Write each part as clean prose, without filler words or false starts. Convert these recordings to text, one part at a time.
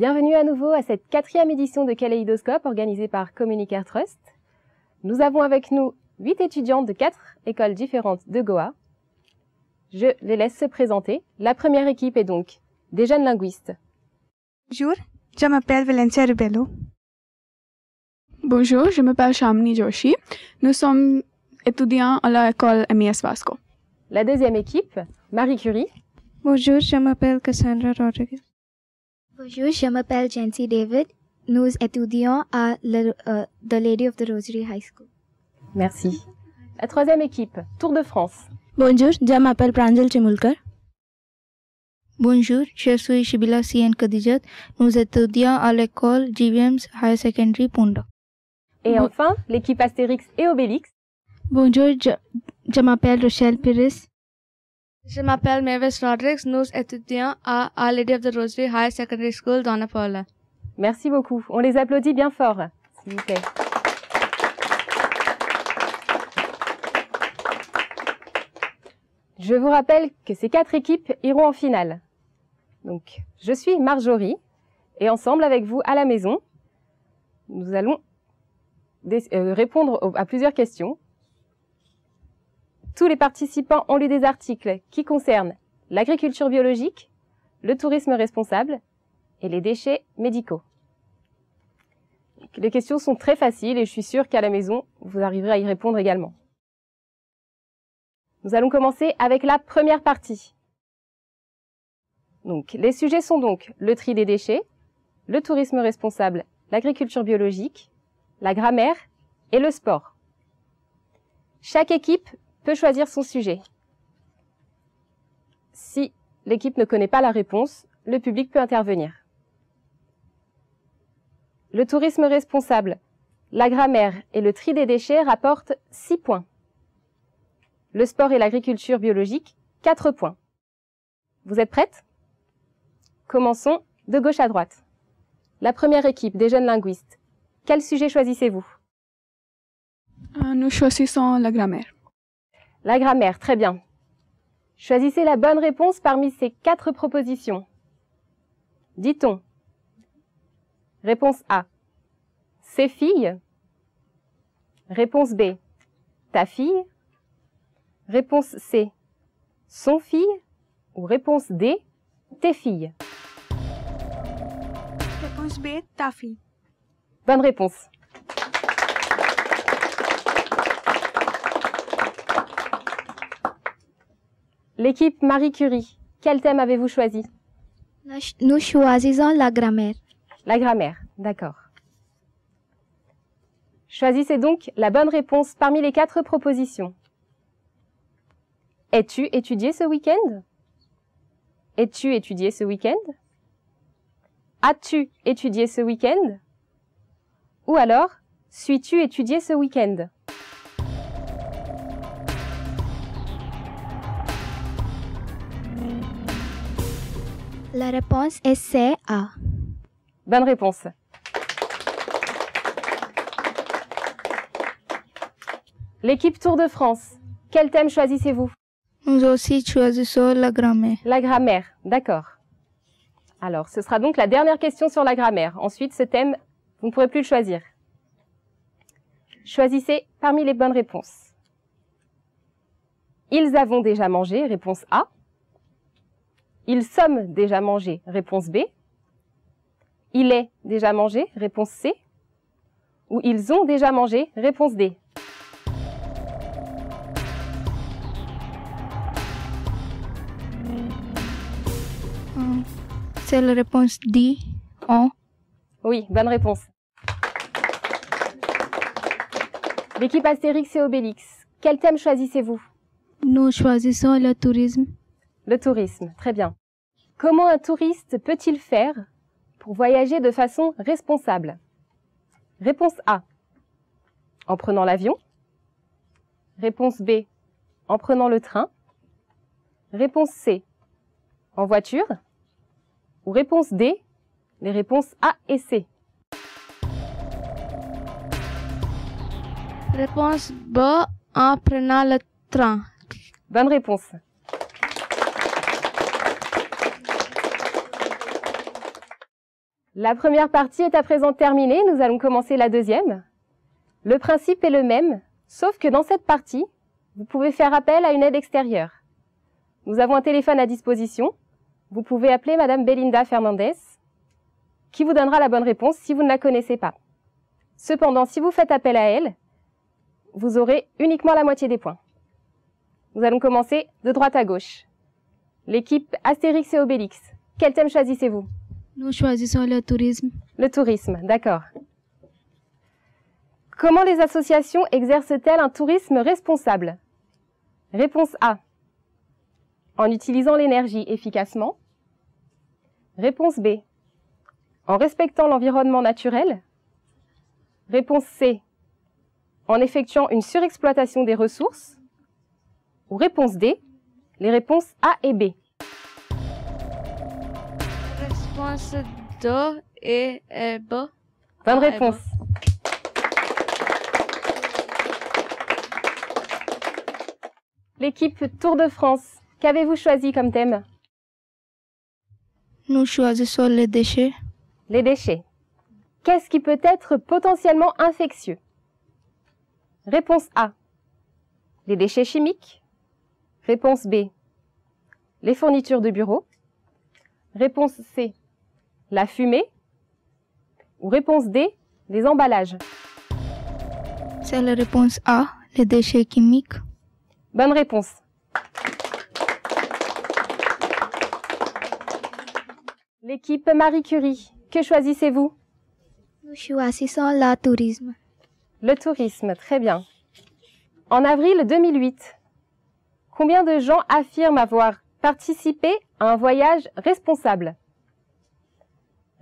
Bienvenue à nouveau à cette 4e édition de Kaléidoscope organisée par Communicaire Trust. Nous avons avec nous 8 étudiantes de 4 écoles différentes de Goa. Je les laisse se présenter. La première équipe est donc des jeunes linguistes. Bonjour, je m'appelle Valencia Rebello. Bonjour, je m'appelle Shamini Joshi. Nous sommes étudiants à l'école MES Vasco. La deuxième équipe, Marie Curie. Bonjour, je m'appelle Cassandra Rodriguez. Bonjour, je m'appelle Jancy David. Nous étudions à The Lady of the Rosary High School. Merci. La troisième équipe, Tour de France. Bonjour, je m'appelle Pranjal Chimulkar. Bonjour, je suis Shibila C.N. Khadijat. Nous étudions à l'école GVM's Higher Secondary Punda. Et enfin, l'équipe Astérix et Obélix. Bonjour, je m'appelle Rochelle Pires. Je m'appelle Mavis Rodriguez. Nous étudions à Our Lady of the Rosary Higher Secondary School, Donna Paula. Merci beaucoup. On les applaudit bien fort, s'il vous plaît. Je vous rappelle que ces 4 équipes iront en finale. Donc, je suis Marjorie et ensemble avec vous à la maison, nous allons répondre à plusieurs questions. Tous les participants ont lu des articles qui concernent l'agriculture biologique, le tourisme responsable et les déchets médicaux. Les questions sont très faciles et je suis sûre qu'à la maison, vous arriverez à y répondre également. Nous allons commencer avec la première partie. Donc, les sujets sont donc le tri des déchets, le tourisme responsable, l'agriculture biologique, la grammaire et le sport. Chaque équipe peut choisir son sujet. Si l'équipe ne connaît pas la réponse, le public peut intervenir. Le tourisme responsable, la grammaire et le tri des déchets rapportent 6 points. Le sport et l'agriculture biologique, 4 points. Vous êtes prêtes? Commençons de gauche à droite. La première équipe des jeunes linguistes. Quel sujet choisissez-vous? Nous choisissons la grammaire. La grammaire, très bien. Choisissez la bonne réponse parmi ces 4 propositions. Dit-on. Réponse A. Ses filles. Réponse B. Ta fille. Réponse C. Son fille. Ou réponse D. Tes filles. Réponse B, ta fille. Bonne réponse. L'équipe Marie Curie, quel thème avez-vous choisi? Nous choisissons la grammaire. La grammaire, d'accord. Choisissez donc la bonne réponse parmi les 4 propositions. Es-tu étudié ce week-end? Es-tu étudié ce week-end? As-tu étudié ce week-end? Ou alors, suis-tu étudié ce week-end? La réponse est C, A. Bonne réponse. L'équipe Tour de France, quel thème choisissez-vous? Nous aussi choisissons la grammaire. La grammaire, d'accord. Alors, ce sera donc la dernière question sur la grammaire. Ensuite, ce thème, vous ne pourrez plus le choisir. Choisissez parmi les bonnes réponses. Ils avons déjà mangé, réponse A. Ils sommes déjà mangé, réponse B. Il est déjà mangé, réponse C. Ou ils ont déjà mangé, réponse D. C'est la réponse D, on. Oui, bonne réponse. L'équipe Astérix et Obélix, quel thème choisissez-vous? Nous choisissons le tourisme. Le tourisme, très bien. Comment un touriste peut-il faire pour voyager de façon responsable? Réponse A. En prenant l'avion. Réponse B. En prenant le train. Réponse C. En voiture. Ou réponse D. Les réponses A et C. Réponse B, en prenant le train. Bonne réponse. La première partie est à présent terminée, nous allons commencer la deuxième. Le principe est le même, sauf que dans cette partie, vous pouvez faire appel à une aide extérieure. Nous avons un téléphone à disposition. Vous pouvez appeler Madame Belinda Fernandez, qui vous donnera la bonne réponse si vous ne la connaissez pas. Cependant, si vous faites appel à elle, vous aurez uniquement la moitié des points. Nous allons commencer de droite à gauche. L'équipe Astérix et Obélix, quel thème choisissez-vous? Nous choisissons le tourisme. Le tourisme, d'accord. Comment les associations exercent-elles un tourisme responsable? Réponse A. En utilisant l'énergie efficacement. Réponse B. En respectant l'environnement naturel. Réponse C. En effectuant une surexploitation des ressources. Ou réponse D. Les réponses A et B. Réponse 2 et B. Bonne réponse. L'équipe Tour de France, qu'avez-vous choisi comme thème? Nous choisissons les déchets. Les déchets. Qu'est-ce qui peut être potentiellement infectieux? Réponse A. Les déchets chimiques. Réponse B. Les fournitures de bureau. Réponse C. La fumée. Ou réponse D. Les emballages. C'est la réponse A, les déchets chimiques. Bonne réponse. L'équipe Marie Curie, que choisissez-vous? Nous choisissons le tourisme. Le tourisme, très bien. En avril 2008, combien de gens affirment avoir participé à un voyage responsable?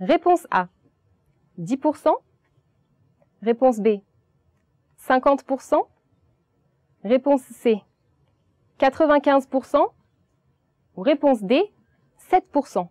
Réponse A, 10%. Réponse B, 50%. Réponse C, 95%. Ou réponse D, 7%.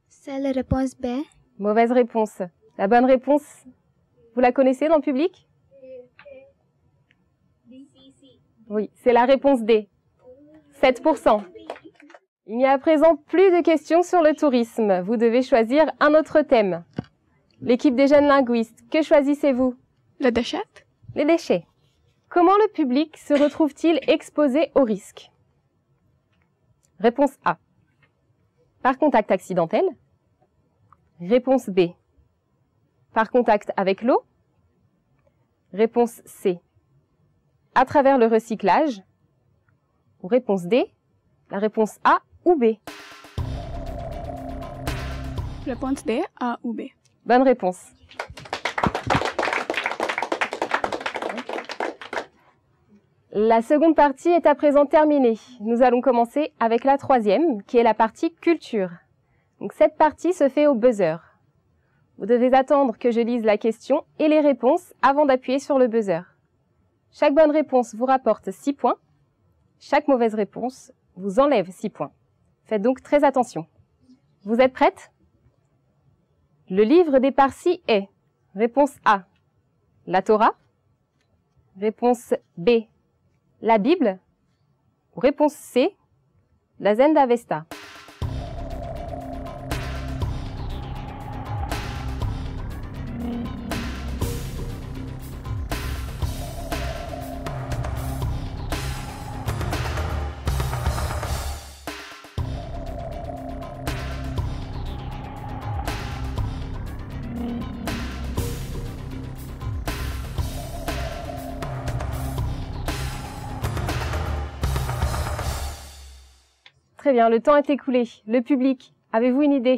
C'est la réponse B. Mauvaise réponse. La bonne réponse, vous la connaissez dans le public? Oui, c'est la réponse D. 7%. Il n'y a à présent plus de questions sur le tourisme. Vous devez choisir un autre thème. L'équipe des jeunes linguistes, que choisissez-vous? Le déchet. Les déchets. Comment le public se retrouve-t-il exposé au risque? Réponse A. Par contact accidentel. Réponse B. Par contact avec l'eau. Réponse C. À travers le recyclage. Ou réponse D. La réponse A ou B. Réponse D, A ou B. Bonne réponse. La seconde partie est à présent terminée. Nous allons commencer avec la troisième, qui est la partie culture. Donc cette partie se fait au buzzer. Vous devez attendre que je lise la question et les réponses avant d'appuyer sur le buzzer. Chaque bonne réponse vous rapporte 6 points. Chaque mauvaise réponse vous enlève 6 points. Faites donc très attention. Vous êtes prêtes? Le livre des Parsis est: réponse A, la Torah. Réponse B, la Bible. Ou réponse C, la Zend Avesta. Très bien, le temps est écoulé. Le public, avez-vous une idée?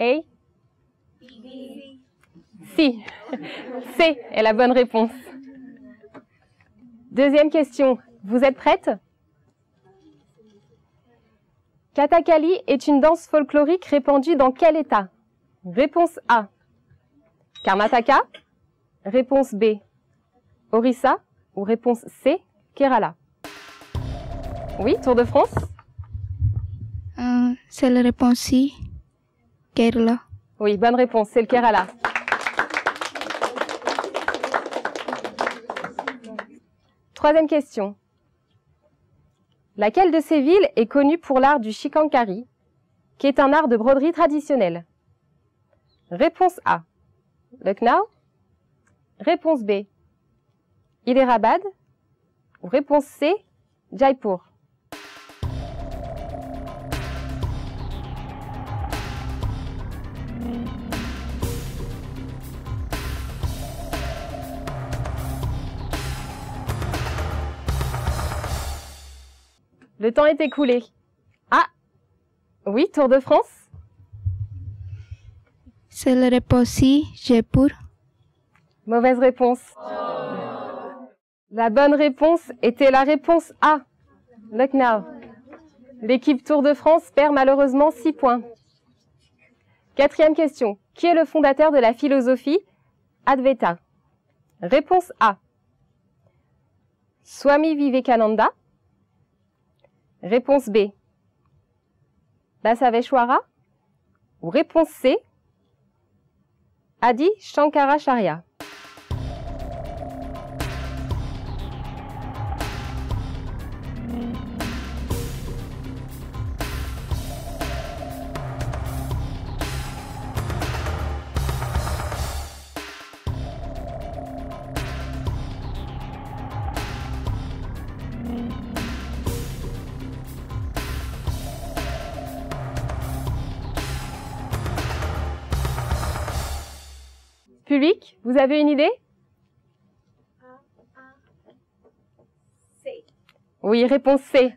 A? Si. C est la bonne réponse. Deuxième question. Vous êtes prête? Kathakali est une danse folklorique répandue dans quel État? Réponse A. Karnataka. Réponse B. Orissa. Ou réponse C. Kerala. Oui, Tour de France. C'est la réponse C. Kerala. Oui, bonne réponse, c'est le Kerala. Troisième question. Laquelle de ces villes est connue pour l'art du chikankari, qui est un art de broderie traditionnel? Réponse A. Lucknow. Réponse B. Hyderabad. Ou réponse C. Jaipur. Le temps est écoulé. Ah, oui, Tour de France. C'est la réponse C. Jaipur. Mauvaise réponse. La bonne réponse était la réponse A. Lucknow. L'équipe Tour de France perd malheureusement 6 points. Quatrième question. Qui est le fondateur de la philosophie Advaita? Réponse A. Swami Vivekananda. Réponse B. Basaveshwara. Ou réponse C. Adi Shankaracharya. Public, vous avez une idée? C. Oui, réponse C.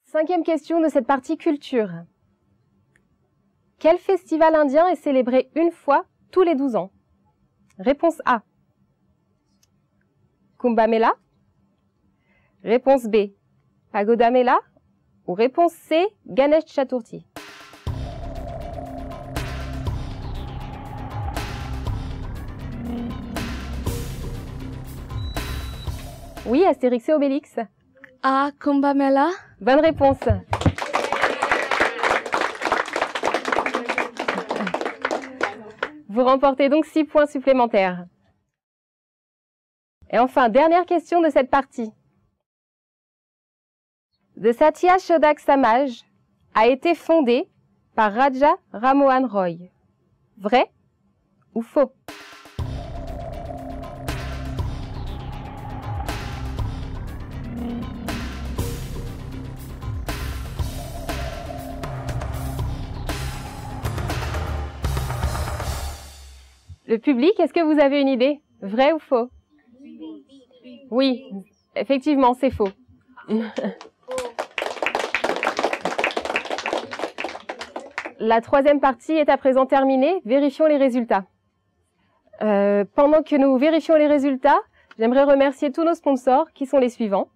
Cinquième question de cette partie culture. Quel festival indien est célébré une fois tous les 12 ans? Réponse A. Kumbh Mela. Réponse B. Pagoda Mela. Ou réponse C. Ganesh Chaturthi. Oui, Astérix et Obélix. A. Kumbh Mela. Bonne réponse. Vous remportez donc 6 points supplémentaires. Et enfin, dernière question de cette partie. The Satya Shodak Samaj a été fondé par Raja Ramohan Roy. Vrai ou faux? Le public, est-ce que vous avez une idée? Vrai ou faux? Oui, effectivement, c'est faux. La troisième partie est à présent terminée. Vérifions les résultats. Pendant que nous vérifions les résultats, j'aimerais remercier tous nos sponsors qui sont les suivants.